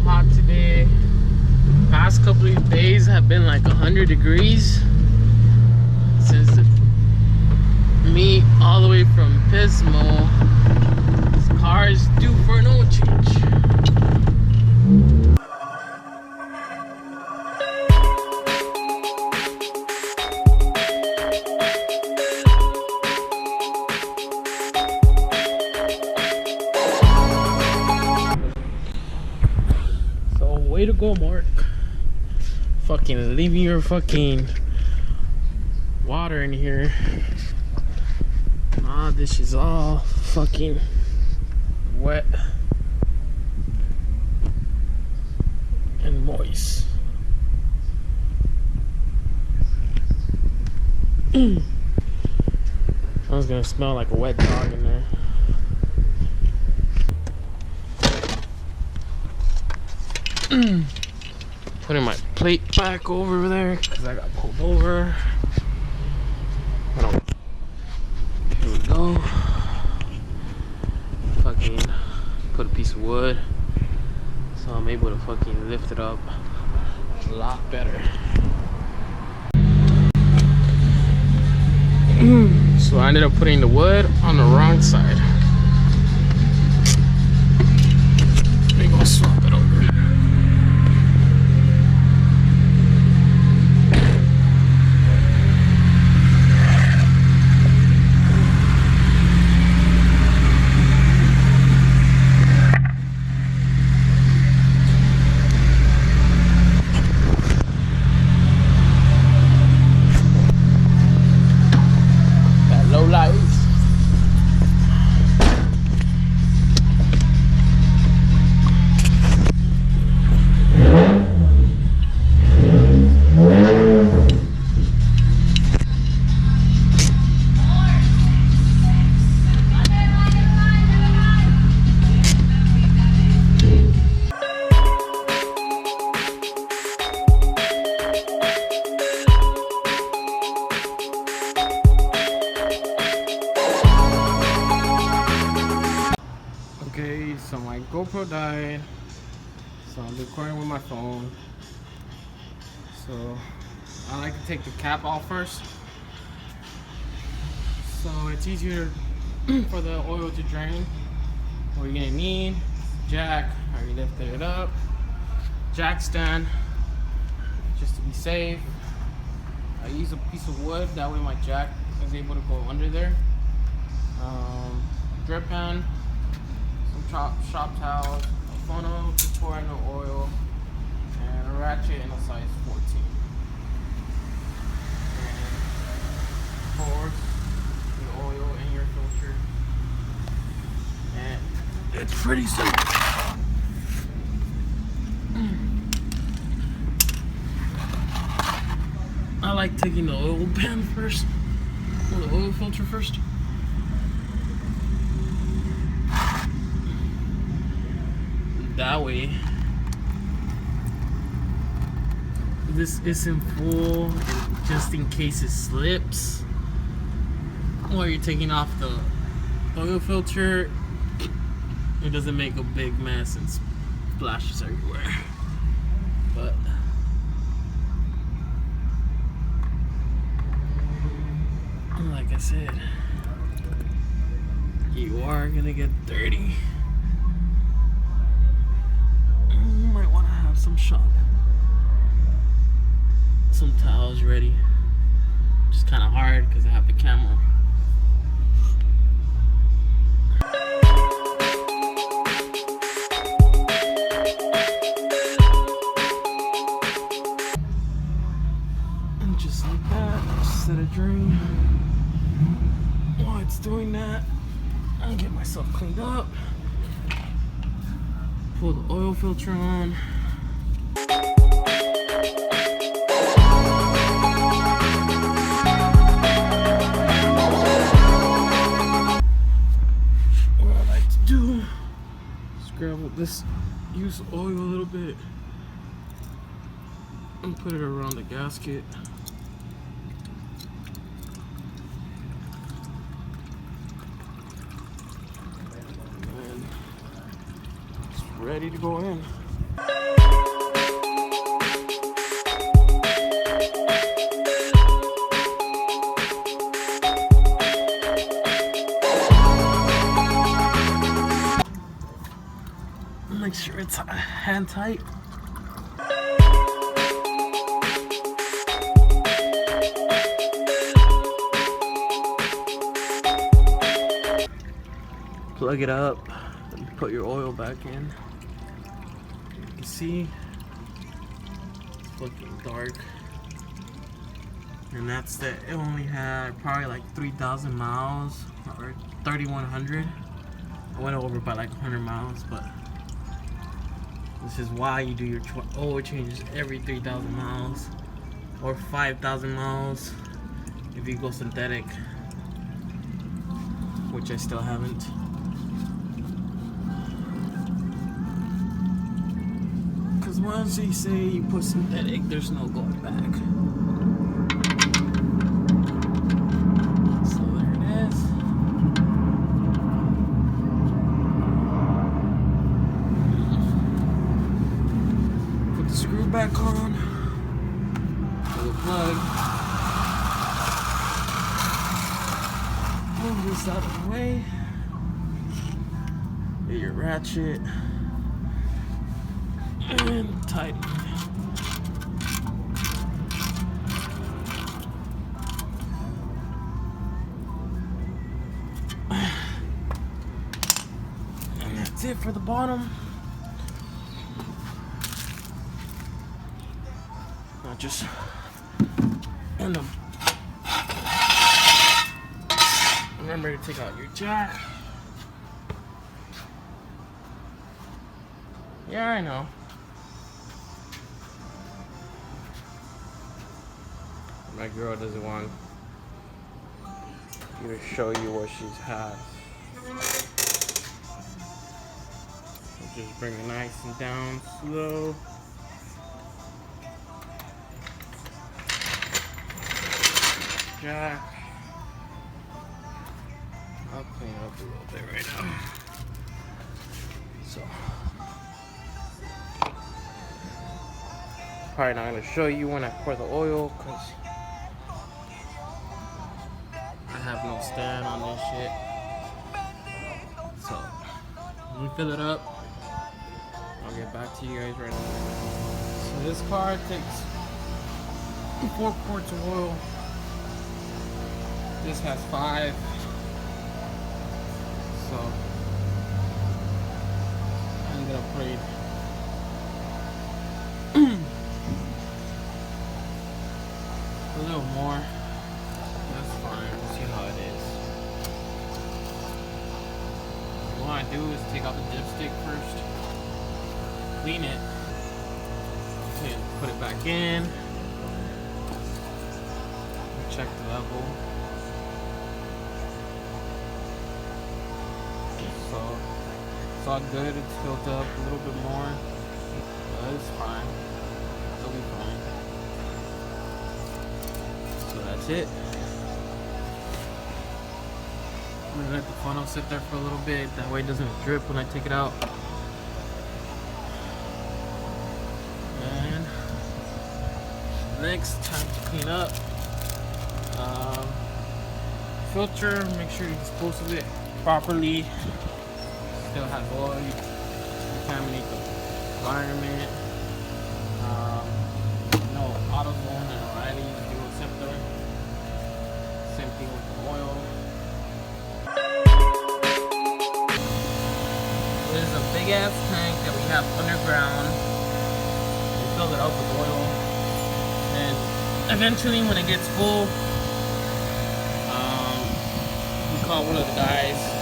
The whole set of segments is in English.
hot today. Past couple of days have been like 100 degrees since the meet all the way from Pismo. This car is due for an oil change. Way to go, Mark. Fucking leaving your fucking water in here. Ah, this is all fucking wet and moist. I was gonna smell like a wet dog in there. Putting my plate back over there because I got pulled over. Here we go. Fucking put a piece of wood so I'm able to fucking lift it up a lot better. So I ended up putting the wood on the wrong side. Let me go swap it over. Okay, so my GoPro died, so I'm recording with my phone. So I like to take the cap off first, so it's easier for the oil to drain. What you're gonna need: jack. I already lifted it up. Jack stand, just to be safe. I use a piece of wood, that way my jack is able to go under there. Drip pan. Shop towels, a funnel to pour in the oil, and a ratchet in a size 14. And pour the oil in your filter. And it's pretty simple. I like taking the oil pan first, or the oil filter first. That way, this isn't full, just in case it slips while you're taking off the oil filter. It doesn't make a big mess and splashes everywhere. But like I said, you are gonna get dirty. Might want to have some towels ready. Just kind of hard because I have the camera. And just like that, just set a drain. While it's doing that, I'll get myself cleaned up. Pull the oil filter on. What I like to do is grab this, use oil a little bit, and put it around the gasket. And it's ready to go in. sure it's hand tight. Plug it up and put your oil back in. You can see it's looking dark. And that's the, it only had probably like 3,000 miles or 3,100. I went over by like 100 miles, but this is why you do your oil changes every 3,000 miles or 5,000 miles if you go synthetic, which I still haven't. Because once you say you put synthetic, there's no going back. Back on, pull the plug, move this out of the way, get your ratchet, and tighten. And that's it for the bottom. Just end up. Remember to take out your jack. Yeah, I know. My girl doesn't want you to show you what she has. So just bring it nice and down, slow. Jack. I'll clean it up a little bit right now. So, probably not gonna show you when I pour the oil because I have no stand on this shit. So, let me fill it up. I'll get back to you guys right now. So this car takes 4 quarts of oil. This has 5, so I ended up putting a little more. That's fine. We'll see how it is. What I do is take out the dipstick first, clean it, and put it back in. Check the level. So it's all good, it's filled up a little bit more, but it's fine, it'll be fine. So that's it. I'm gonna let the funnel sit there for a little bit, that way it doesn't drip when I take it out. And next, time to clean up. Filter, make sure you dispose of it properly. Still has oil, you contaminate the environment. No AutoZone and O'Reilly dual scepter. Same thing with the oil. This is a big ass tank that we have underground. We fill it up with oil, and eventually when it gets full, we call one of the guys.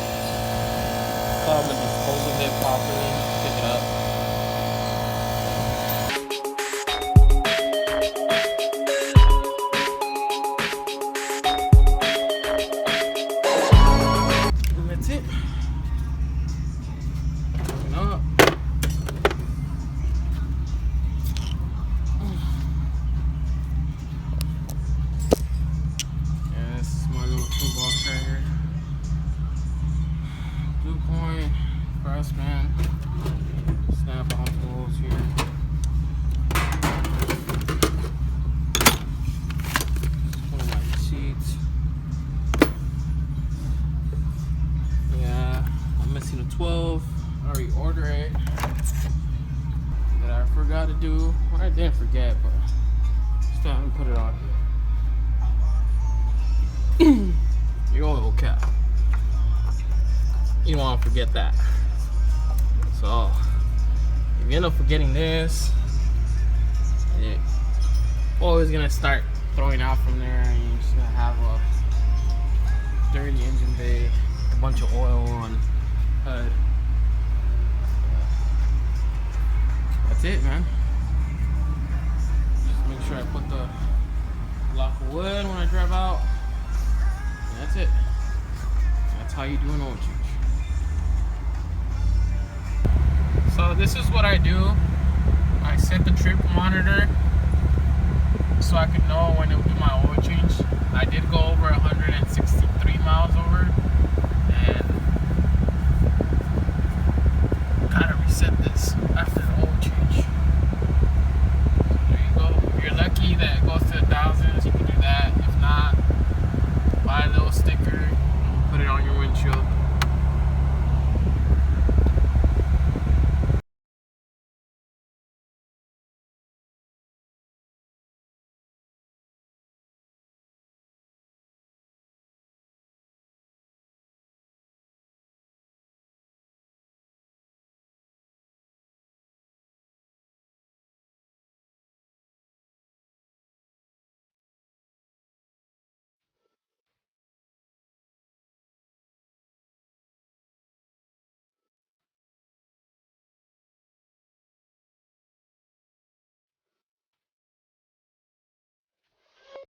Come and dispose of it properly, pick it up. And that's it. Open up. Yeah, this is my little toolbox right here. Blue point, Craftsman, snap-on tools here. One of my receipts. Yeah, I'm missing a 12. or reorder it that I forgot to do. Well, I didn't forget, but still haven't put it on. Your oil cap. You don't want to forget that. So if you end up forgetting this, oil is gonna start throwing out from there, and you're just gonna have a dirty engine bay, a bunch of oil on HUD. That's it, man. Just make sure I put the block of wood when I drive out. And that's it. That's how you do an oil change. So this is what I do. I set the trip monitor so I can know when to do my oil change. I did go over 160